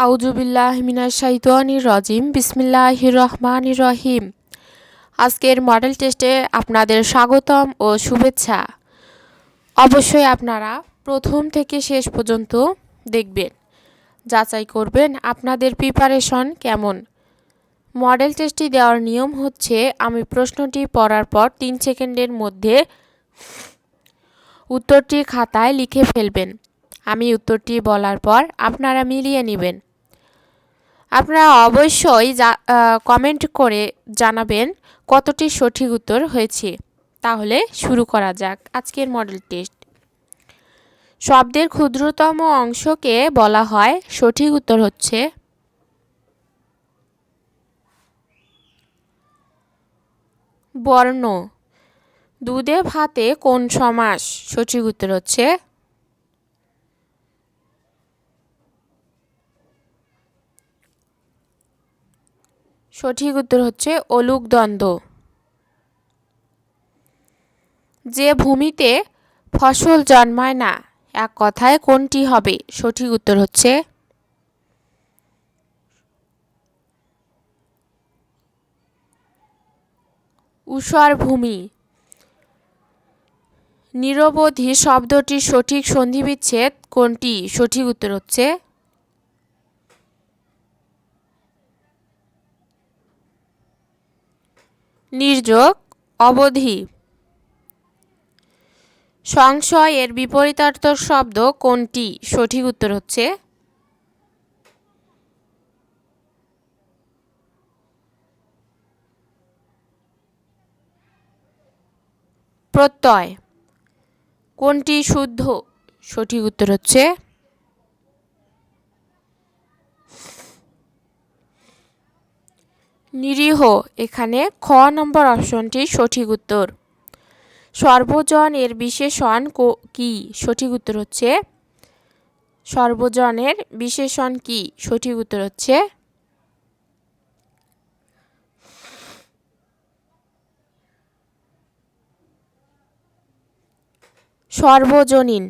আউযুবিল্লাহি মিনাশ শাইতানির রাজিম বিসমিল্লাহির রহমানির রহিম। আজকের মডেল টেস্টে আপনাদের স্বাগতম ও শুভেচ্ছা। অবশ্যই আপনারা প্রথম থেকে শেষ পর্যন্ত দেখবেন, যাচাই করবেন আপনাদের প্রিপারেশন কেমন। মডেল টেস্টটি দেওয়ার নিয়ম হচ্ছে, আমি প্রশ্নটি পড়ার পর 3 সেকেন্ডের মধ্যে উত্তরটি খাতায় লিখে ফেলবেন। আমি উত্তরটি বলার পর আপনারা মিলিয়ে নেবেন। আপনারা অবশ্যই কমেন্ট করে জানাবেন কতটি সঠিক উত্তর হয়েছে। তাহলে শুরু করা যাক আজকের মডেল টেস্ট। শব্দের ক্ষুদ্রতম অংশকে বলা হয়, সঠিক উত্তর হচ্ছে বর্ণ। দুধে ভাতে কোন সমাস? সঠিক উত্তর হচ্ছে অলুক দ্বন্দ্ব। যে ভূমিতে ফসল জন্মায় না, এক কথায় কোনটি হবে? সঠিক উত্তর হচ্ছে ঊষর ভূমি। নিরবধি শব্দটির সঠিক সন্ধিবিচ্ছেদ কোনটি? সঠিক উত্তর হচ্ছে নির্যোগ অবধি। সংশয় এর বিপরীতার্থক শব্দ কোনটি? সঠিক উত্তর হচ্ছে প্রত্যয়। কোনটি শুদ্ধ? সঠিক উত্তর হচ্ছে নিরীহ। এখানে খ নম্বর অপশনটি সঠিক উত্তর। সর্বজন এর বিশেষণ কি? সঠিক উত্তর হচ্ছে সর্বজনের বিশেষণ কি? সঠিক উত্তর হচ্ছে সর্বজনীন।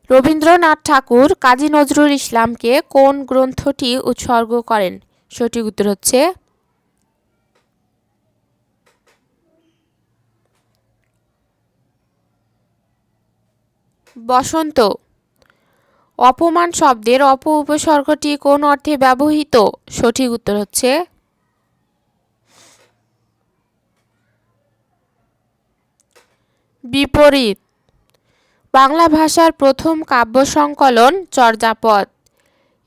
রবীন্দ্রনাথ ঠাকুর কাজী নজরুল ইসলামকে কোন গ্রন্থটি উৎসর্গ করেন? সঠিক উত্তর হচ্ছে বসন্ত। অপমান শব্দের অপ উপসর্গটি কোন অর্থে ব্যবহৃত? সঠিক উত্তর হচ্ছে বিপরীত। বাংলা ভাষার প্রথম কাব্য সংকলন চর্যাপদ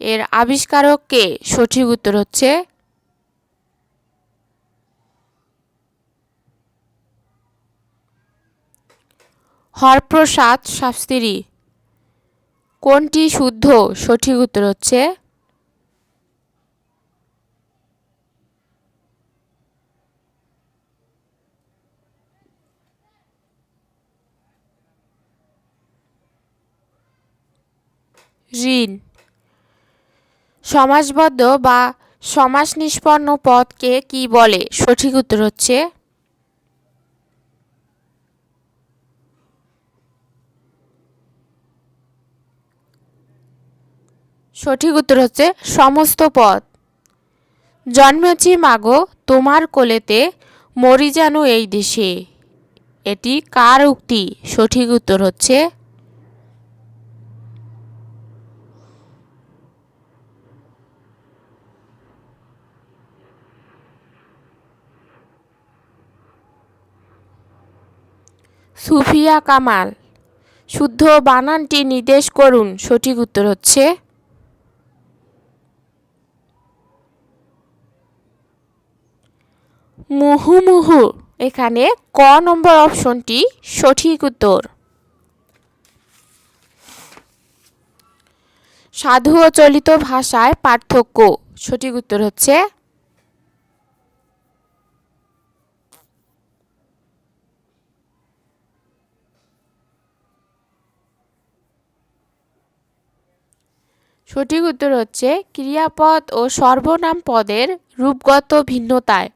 এর আবিষ্কারক কে? সঠিক উত্তর হচ্ছে হরপ্রসাদ শাস্ত্রী। কোনটি শুদ্ধ? সঠিক উত্তর হচ্ছে ঋণ। সমাসবদ্ধ বা সমাস নিষ্পন্ন পদকে কি বলে? সঠিক উত্তর হচ্ছে সমস্ত পদ। জন্মেছি মাগো তোমার কোলেতে, মরি যেন এই দেশে, এটি কার উক্তি? সঠিক উত্তর হচ্ছে সুফিয়া কামাল। শুদ্ধ বানানটি নির্দেশ করুন। সঠিক উত্তর হচ্ছে মুহুর্মুহু। এখানে ক নম্বর অপশনটি সঠিক উত্তর। সাধু ও চলিত ভাষায় পার্থক্য? সঠিক উত্তর হচ্ছে ক্রিয়াপদ ও সর্বনাম পদের রূপগত ভিন্নতায়।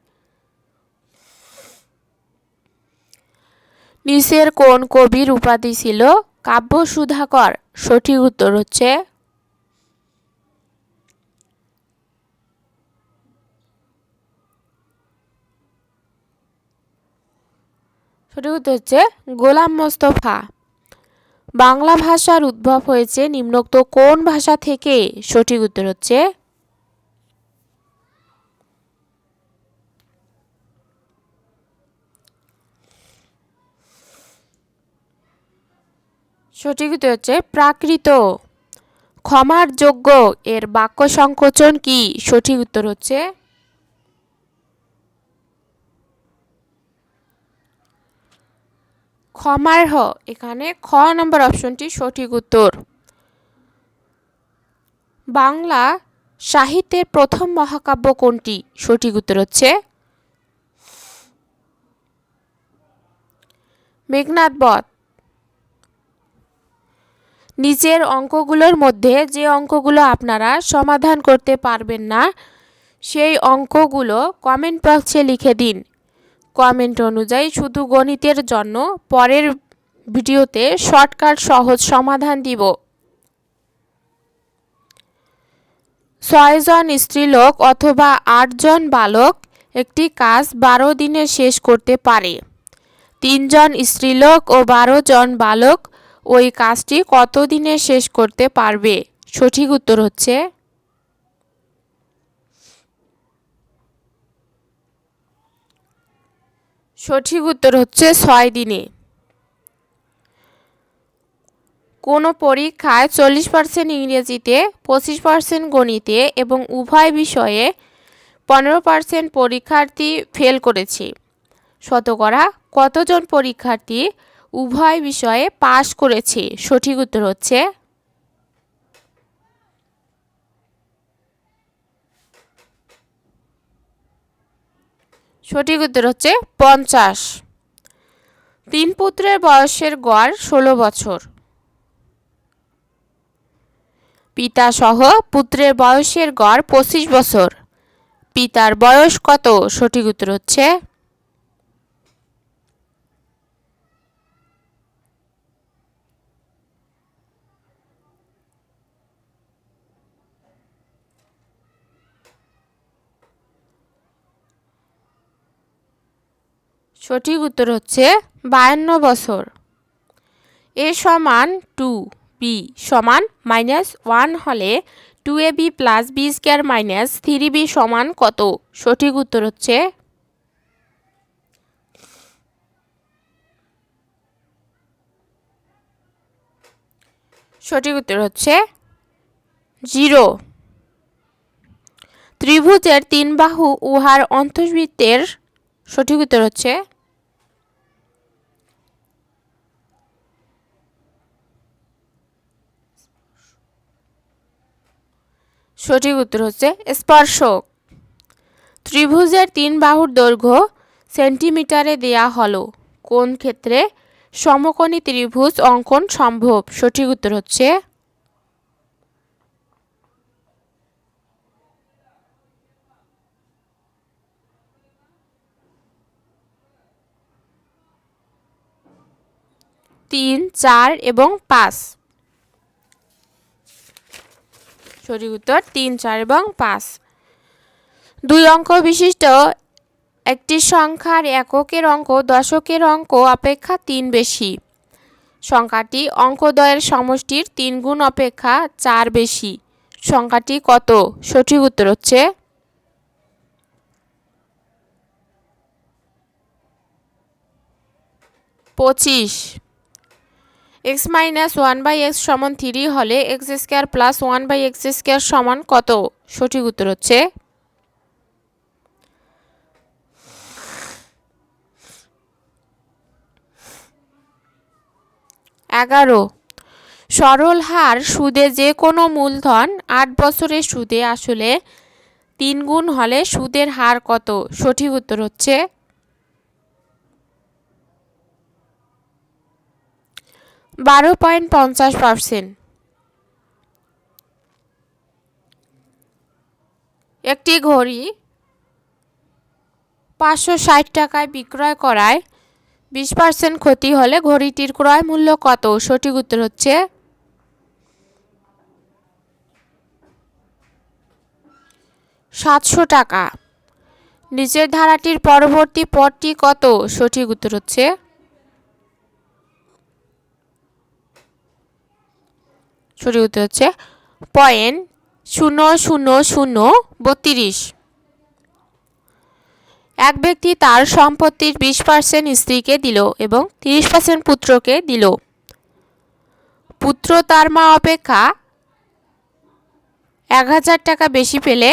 নিচের কোন কবির উপাধি ছিল কাব্য সুধাকর। সঠিক উত্তর হচ্ছে গোলাম মোস্তফা। বাংলা ভাষার উদ্ভব হয়েছে নিম্নোক্ত কোন ভাষা থেকে? সঠিক উত্তর হচ্ছে প্রাকৃত। ক্ষমার যোগ্য এর বাক্য সংকোচন কি? সঠিক উত্তর হচ্ছে ক্ষমার্হ। এখানে খ নম্বর অপশনটি সঠিক উত্তর। বাংলা সাহিত্যের প্রথম মহাকাব্য কোনটি? সঠিক উত্তর হচ্ছে মেঘনাদ বধ। নিচের অঙ্কগুলোর মধ্যে যে অঙ্কগুলো আপনারা সমাধান করতে পারবেন না সেই অঙ্কগুলো কমেন্ট বক্সে লিখে দিন। কমেন্ট অনুযায়ী শুধু গণিতের জন্য পরের ভিডিওতে শর্টকাট সহজ সমাধান দিব। 6 জন স্ত্রীলোক অথবা 8 জন বালক একটি কাজ 12 দিনে শেষ করতে পারে। 3 জন স্ত্রীলোক ও 12 জন বালক ওই কাজটি কত দিনে শেষ করতে পারবে? সঠিক উত্তর হচ্ছে সঠিক উত্তর হচ্ছে 6 দিনে। কোনো পরীক্ষায় 40% ইংরেজিতে, 25% গণিতে এবং উভয় বিষয়ে 15% পরীক্ষার্থী ফেল করেছে। শতকরা কতজন পরীক্ষার্থী উভয় বিষয়ে পাশ করেছে? সঠিক উত্তর হচ্ছে সঠিক উত্তর হচ্ছে 50। 3 পুত্রের বয়সের গড় 16 বছর। পিতা সহ পুত্রের বয়সের গড় 25 বছর। পিতার বয়স কত? সঠিক উত্তর হচ্ছে সঠিক উত্তর হচ্ছে 52 বছর। a সমান 2b সমান -1 হলে 2ab plus b square minus 3b সমান কত? সঠিক উত্তর হচ্ছে সঠিক উত্তর হচ্ছে 0। ত্রিভুজের 3 বাহু উহার অন্তর্বৃত্তের সঠিক উত্তর হচ্ছে সঠিক উত্তর হচ্ছে স্পর্শক। ত্রিভুজের 3 বাহুর দৈর্ঘ্য সেন্টিমিটারে দেয়া হলো কোন ক্ষেত্রে সমকোণী ত্রিভুজ অঙ্কন সম্ভব? সঠিক উত্তর হচ্ছে তিন, 4 এবং 5। সঠিক উত্তর 3, 4 এবং 5। 2 অঙ্ক বিশিষ্ট একটি সংখ্যার এককের অঙ্ক দশকের অঙ্ক অপেক্ষা 3 বেশি। সংখ্যাটি অঙ্কদ্বয়ের সমষ্টির 3 গুণ অপেক্ষা 4 বেশি। সংখ্যাটি কত? সঠিক উত্তর হচ্ছে 25। x মাইনাস 1/x সমান 3 হলে x square plus 1/x square সমান কত? সঠিক উত্তর হচ্ছে 11। সরল হার সুদে যে কোনো মূলধন 8 বছরের সুদে আসলে 3 গুণ হলে সুদের হার কত? সঠিক উত্তর হচ্ছে 12.50%। একটি ঘড়ি 560 টাকায় বিক্রয় করায় 20% ক্ষতি হলে ঘড়িটির ক্রয় মূল্য কত? সঠিক উত্তর হচ্ছে 700 টাকা। নিচের ধারাটির পরবর্তী পদটি কত? সঠিক উত্তর হচ্ছে .000032। এক ব্যক্তি তার সম্পত্তির 20% স্ত্রীকে দিল এবং 30% পুত্রকে দিল। পুত্র তার মা অপেক্ষা 1000 টাকা বেশি পেলে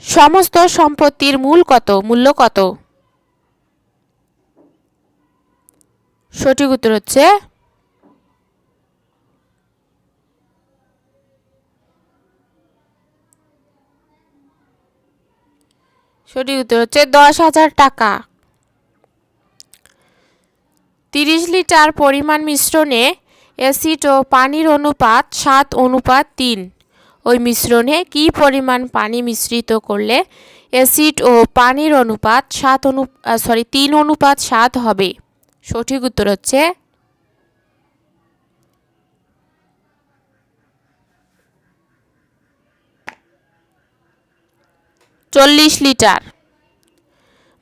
সমস্ত সম্পত্তির মূল্য কত? সঠিক উত্তর হচ্ছে 10,000 টাকা। 30 লিটার পরিমাণ মিশ্রণে অ্যাসিড ও পানির অনুপাত 7:3। ওই মিশ্রণে কি পরিমাণ পানি মিশ্রিত করলে অ্যাসিড ও পানির অনুপাত 3:7 হবে? সঠিক উত্তর হচ্ছে 40 লিটার।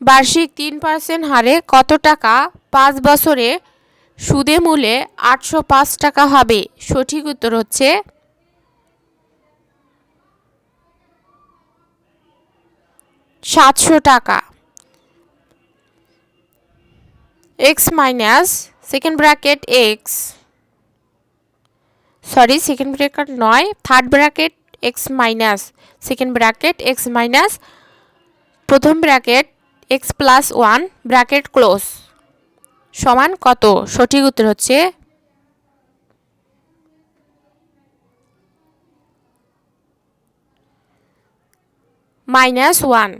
বার্ষিক 3% হারে কত টাকা 5 বছরে সুদে মূলে 805 টাকা হবে? সঠিক উত্তর হচ্ছে 700 টাকা। x minus second bracket x second bracket নয়, third bracket x minus second bracket x minus প্রথম bracket x plus 1 bracket close সমান কত? সঠিক উত্তর হচ্ছে -1।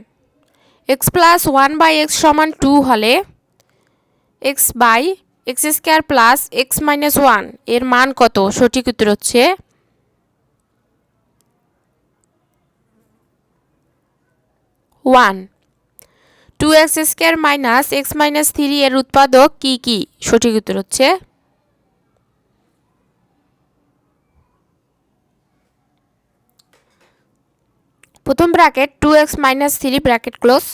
x প্লাস 1/x সমান 2 হলে x by x square plus x minus 1 এর মান কত? সঠিক উত্তর হচ্ছে 1। 2x square minus x minus 3 এর উৎপাদক কি কি? সঠিক উত্তর হচ্ছে প্রথম bracket 2x minus 3 bracket close,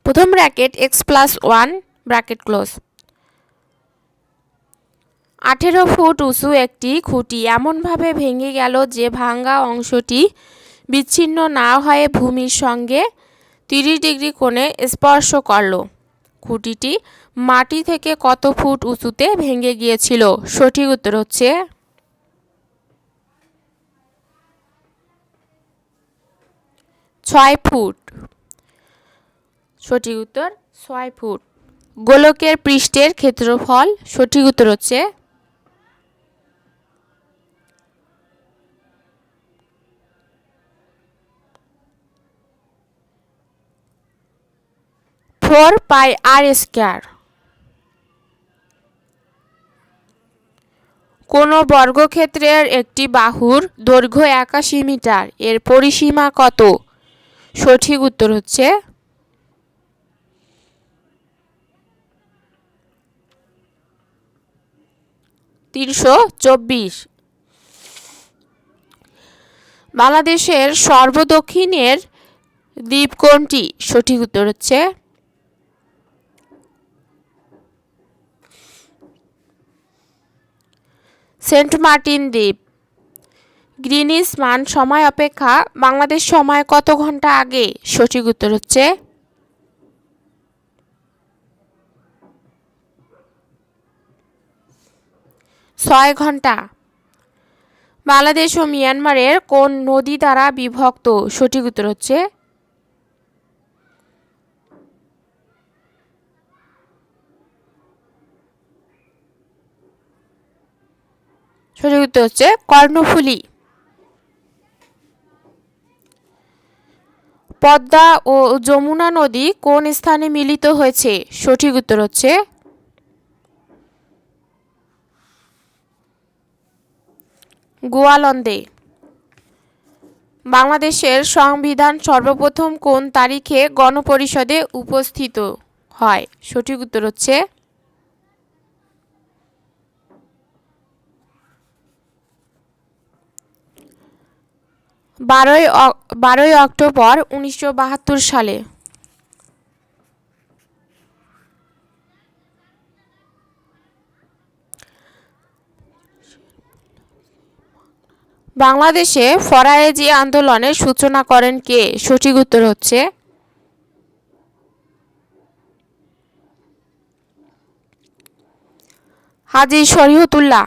প্রথম bracket x plus 1 bracket close. 18 foot উঁচু একটি খুঁটি এমনভাবে ভেঙে গেল যে ভাঙা অংশটি বিচ্ছিন্ন না হয়ে ভূমির সঙ্গে 30 ডিগ্রি কোণে স্পর্শ করল। খুঁটিটি মাটি থেকে কত ফুট উঁচুতে ভেঙে গিয়েছিল? সঠিক উত্তর হচ্ছে 6 ফুট। সঠিক উত্তর 6 ফুট। গোলকের পৃষ্ঠের ক্ষেত্রফল? সঠিক উত্তর হচ্ছে 4πr²। কোন বর্গক্ষেত্রের একটি বাহুর দৈর্ঘ্য 81 মিটার, এর পরিসীমা কত? সঠিক উত্তর হচ্ছে 324। বাংলাদেশের সর্বদক্ষিণের দ্বীপ কোনটি? সঠিক উত্তর হচ্ছে সেন্ট মার্টিন দ্বীপ। গ্রিনিচ মান সময় অপেক্ষা বাংলাদেশ সময় কত ঘন্টা আগে? সঠিক উত্তর হচ্ছে 6 ঘন্টা। বাংলাদেশ ও মিয়ানমারের কোন নদী দ্বারা বিভক্ত? সঠিক উত্তর হচ্ছে কর্ণফুলী। পদ্মা ও যমুনা নদী কোন স্থানে মিলিত হয়েছে? সঠিক উত্তর হচ্ছে গোয়ালন্দে। বাংলাদেশের সংবিধান সর্বপ্রথম কোন তারিখে গণপরিষদে উপস্থিত হয়? সঠিক উত্তর হচ্ছে বারোই অক্টোবর 1972 সালে। বাংলাদেশে ফরায়েজি আন্দোলনের সূচনা করেন কে? সঠিক উত্তর হচ্ছে হাজী শরীয়তুল্লাহ।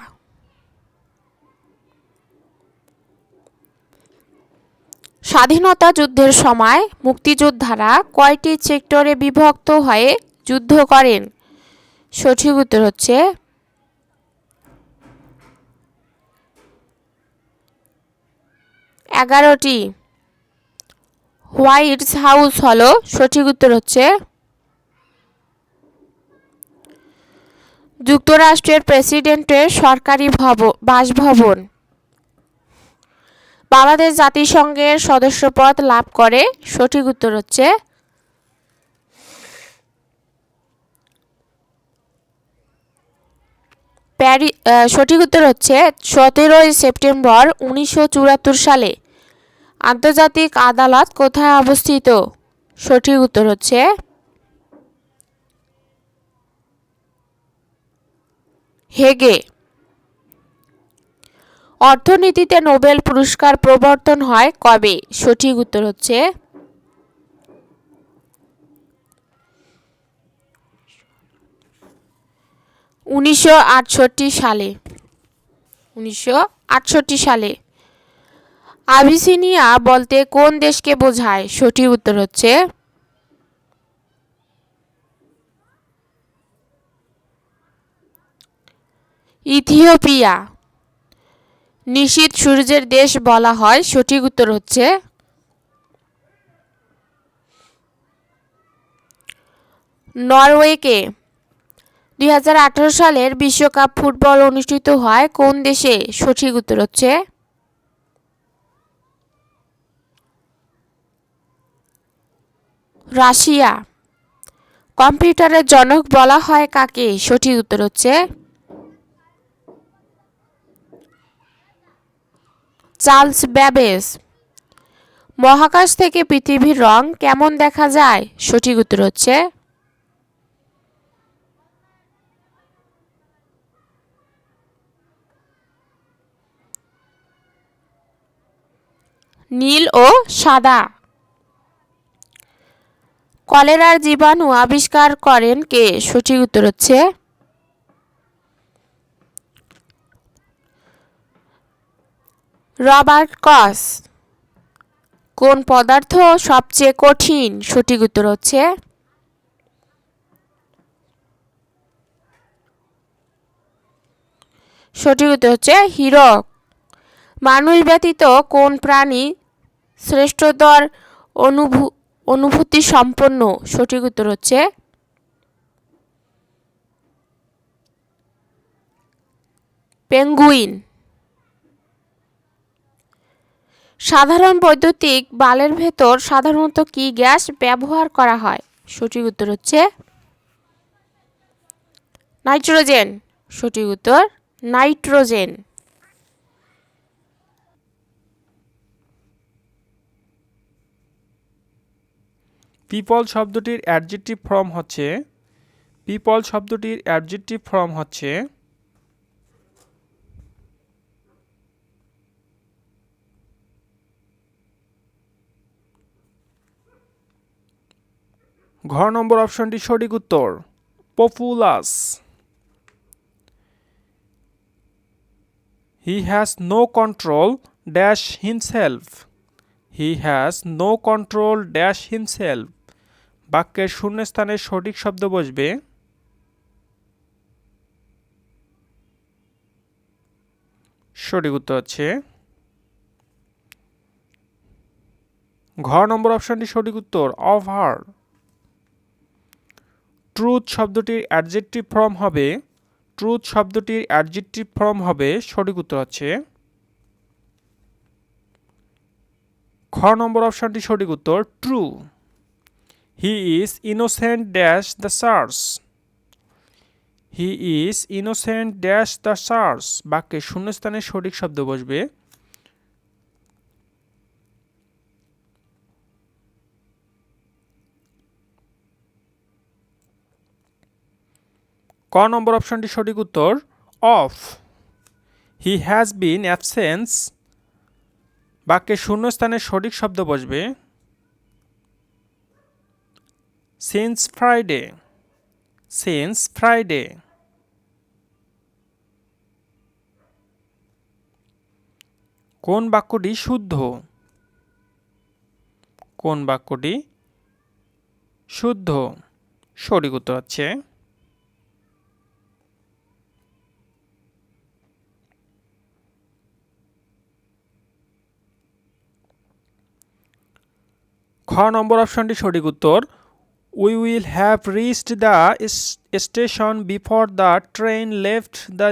স্বাধীনতা যুদ্ধের সময় মুক্তিযোদ্ধারা কয়টি সেক্টরে বিভক্ত হয়ে যুদ্ধ করেন? সঠিক উত্তর হচ্ছে 11টি। হোয়াইট হাউস হলো সঠিক উত্তর হচ্ছে যুক্তরাষ্ট্রের প্রেসিডেন্টের সরকারি বাসভবন। বাংলাদেশ জাতিসংঘের সদস্যপদ লাভ করে? সঠিক উত্তর হচ্ছে সঠিক উত্তর হচ্ছে 17 সেপ্টেম্বর 1974 সালে। আন্তর্জাতিক আদালত কোথায় অবস্থিত? সঠিক উত্তর হচ্ছে হেগে। অর্থনীতিতে নোবেল পুরস্কার প্রবর্তন হয় কবে? সঠিক উত্তর হচ্ছে 1968 সালে। 1968 সালে। আবিসিনিয়া বলতে কোন দেশকে বোঝায়? সঠিক উত্তর হচ্ছে ইথিওপিয়া। নিশীথ সূর্যের দেশ বলা হয়? সঠিক উত্তর হচ্ছে নরওয়েকে। 2018 সালের বিশ্বকাপ ফুটবল অনুষ্ঠিত হয় কোন দেশে? সঠিক উত্তর হচ্ছে রাশিয়া। কম্পিউটারের জনক বলা হয় কাকে? সঠিক উত্তর হচ্ছে চার্লস ব্যাবেজ। মহাকাশ থেকে পৃথিবীর রং কেমন দেখা যায়? সঠিক উত্তর হচ্ছে নীল ও সাদা। কলেরার জীবাণু আবিষ্কার করেন কে? সঠিক উত্তর হচ্ছে রবার্ট কস। কোন পদার্থ সবচেয়ে কঠিন? সঠিক উত্তর হচ্ছে হীরক। মানুষ ব্যতীত কোন প্রাণী শ্রেষ্ঠতর অনুভূতি সম্পন্ন? সঠিক উত্তর হচ্ছে পেঙ্গুইন। সাধারণ বৈদ্যুতিক বাল্বের ভেতর সাধারণত কি গ্যাস ব্যবহার করা হয়? সঠিক উত্তর হচ্ছে নাইট্রোজেন। সঠিক উত্তর নাইট্রোজেন। পিপল শব্দটির অ্যাডজেক্টিভ ফর্ম হচ্ছে ঘ নম্বর অপশনটি সঠিক উত্তর populous. He has no control dash himself. বাক্যের শূন্যস্থানে সঠিক শব্দ বসবে সঠিক উত্তর হচ্ছে ঘ নম্বর অপশনটি সঠিক উত্তর অফ হার। ট্রুথ শব্দটির অ্যাডজেক্টিভ ফর্ম হবে সঠিক উত্তর হচ্ছে খ নম্বর অপশনটি সঠিক উত্তর true. He is innocent dash the SARS. বাক্যে শূন্যস্থানে সঠিক শব্দ বসবে ক নম্বর অপশনটি সঠিক উত্তর of. He has been absence বাক্যে শূন্যস্থানে সঠিক শব্দ বসবে সিন্স ফ্রাইডে। Since Friday. কোন বাক্যটি শুদ্ধ? কোন বাক্যটি শুদ্ধ? সঠিক উত্তর হচ্ছে খ নম্বর অপশনটি সঠিক উত্তর we will have reached the station before the train left the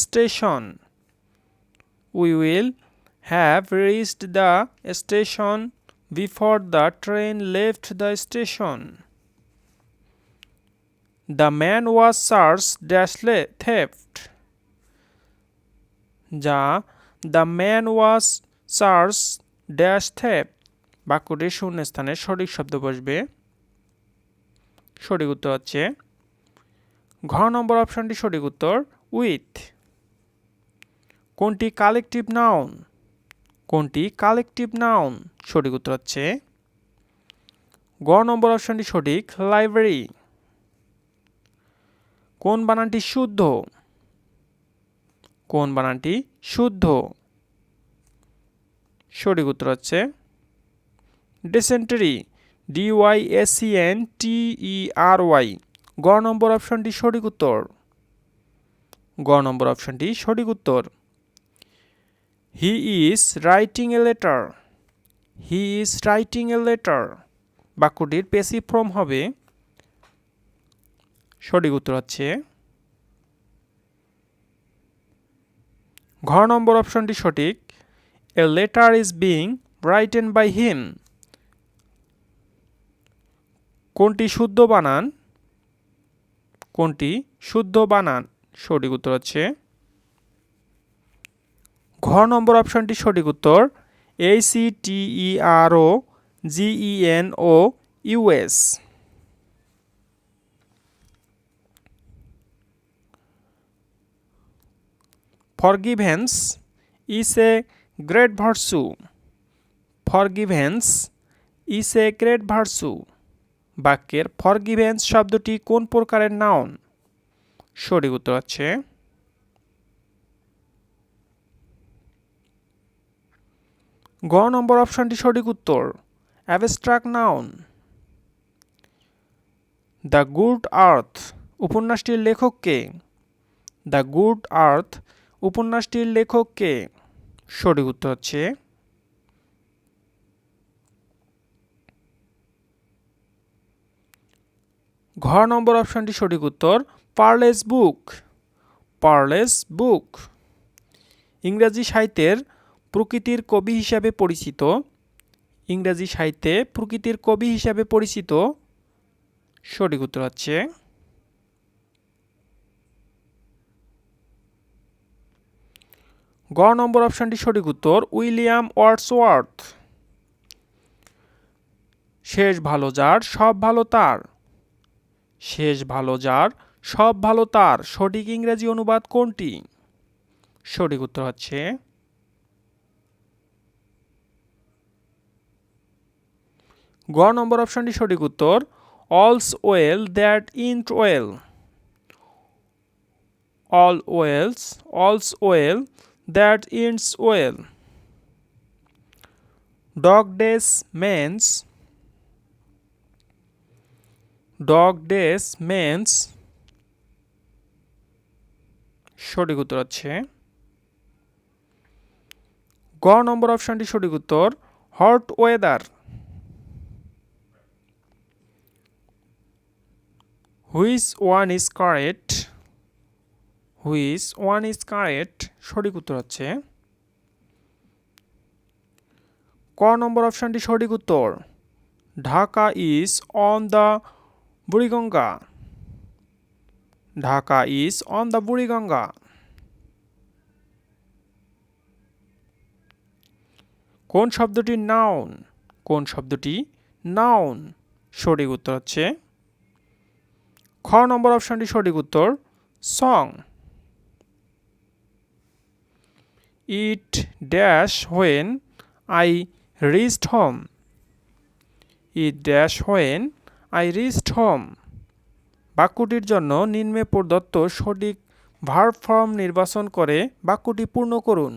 station. We will have reached the station before the train left the station. The man was charged theft. The man was charged theft বাক্যটির শূন্যস্থানে সঠিক শব্দ বসবে সঠিক উত্তর হচ্ছে ঘ নম্বর অপশনটি সঠিক উত্তর উইথ। কোনটি কালেকটিভ নাউন? কোনটি কালেকটিভ নাউন? সঠিক উত্তর হচ্ছে গ নম্বর অপশনটি সঠিক লাইব্রেরি। কোন বানানটি শুদ্ধ? কোন বানানটি শুদ্ধ? সঠিক উত্তর হচ্ছে ডিসেন্টারি। DYSENTERY। গ নম্বর অপশনটি সঠিক উত্তর। গ নম্বর অপশনটি সঠিক উত্তর। He is writing a letter. He is writing a letter বাক্যটির প্যাসিভ ফর্ম হবে সঠিক উত্তর হচ্ছে ঘ নম্বর অপশনটি সঠিক a letter is being written by him. কোনটি শুদ্ধ বানান? কোনটি শুদ্ধ বানান? সঠিক উত্তর হচ্ছে ঘ নম্বর অপশনটি সঠিক উত্তর ACTEROGENOUS। Forgiveness is a great virtue. Forgiveness is a great virtue বাক্যের ফরগিভেন্স শব্দটি কোন প্রকারের নাউন? সঠিক উত্তর হচ্ছে গ নম্বর অপশনটি সঠিক উত্তর abstract noun. The good earth উপন্যাসটির লেখক কে? দ্য গুড আর্থ উপন্যাসটির লেখক কে? সঠিক উত্তর হচ্ছে ঘ নম্বর অপশনটি সঠিক উত্তর পার্লেস বুক। পার্লেস বুক ইংরেজি সাহিত্যের প্রকৃতির কবি হিসাবে পরিচিত। ইংরেজি সাহিত্যে প্রকৃতির কবি হিসাবে পরিচিত সঠিক উত্তর হচ্ছে গ নম্বর অপশনটি সঠিক উত্তর উইলিয়াম ওয়ার্ডসওয়ার্থ। শেষ ভালো যার সব ভালো তার। শেষ ভালো যার সব ভালো তার সঠিক ইংরেজি অনুবাদ কোনটি? সঠিক উত্তর হচ্ছে গ নম্বর অপশনটি সঠিক উত্তর all's well that end well. All's well that ends well. Dog days means সঠিক উত্তর হচ্ছে গ নম্বর অপশনটি সঠিক উত্তর hot weather. Which one is correct? Which one is correct সঠিক উত্তর হচ্ছে ক নম্বর অপশনটি সঠিক উত্তর Dhaka is on the Buriganga. Dhaka is on the Buriganga. কোন শব্দটি নাউন? কোন শব্দটি নাউন? সঠিক উত্তর হচ্ছে খ নম্বর অপশনটি সঠিক উত্তর song. It dash when I reached home. It dash when I reached home. বাক্যটির জন্য নিম্নে প্রদত্ত সঠিক ভার্ব ফর্ম নির্বাচন করে বাক্যটি পূর্ণ করুন।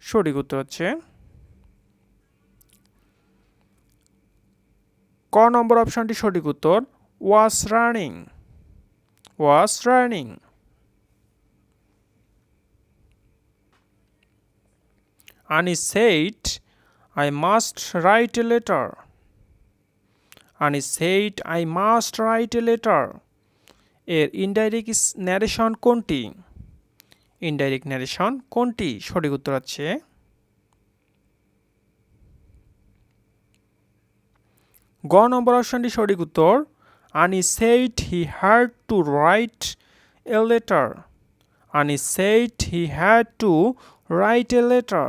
সঠিক উত্তর হচ্ছে ক নম্বর অপশনটি সঠিক উত্তর was running. Was running. Anis said, I must write a letter. Anis said, I must write a letter. এর ইনডাইরেক্ট ন্যারেশন কোনটি? ইনডাইরেক্ট ন্যারেশন কোনটি? সঠিক উত্তর হচ্ছে গ নম্বর অপশনটি সঠিক উত্তর Anis said he had to write a letter. Anis said he had to write a letter.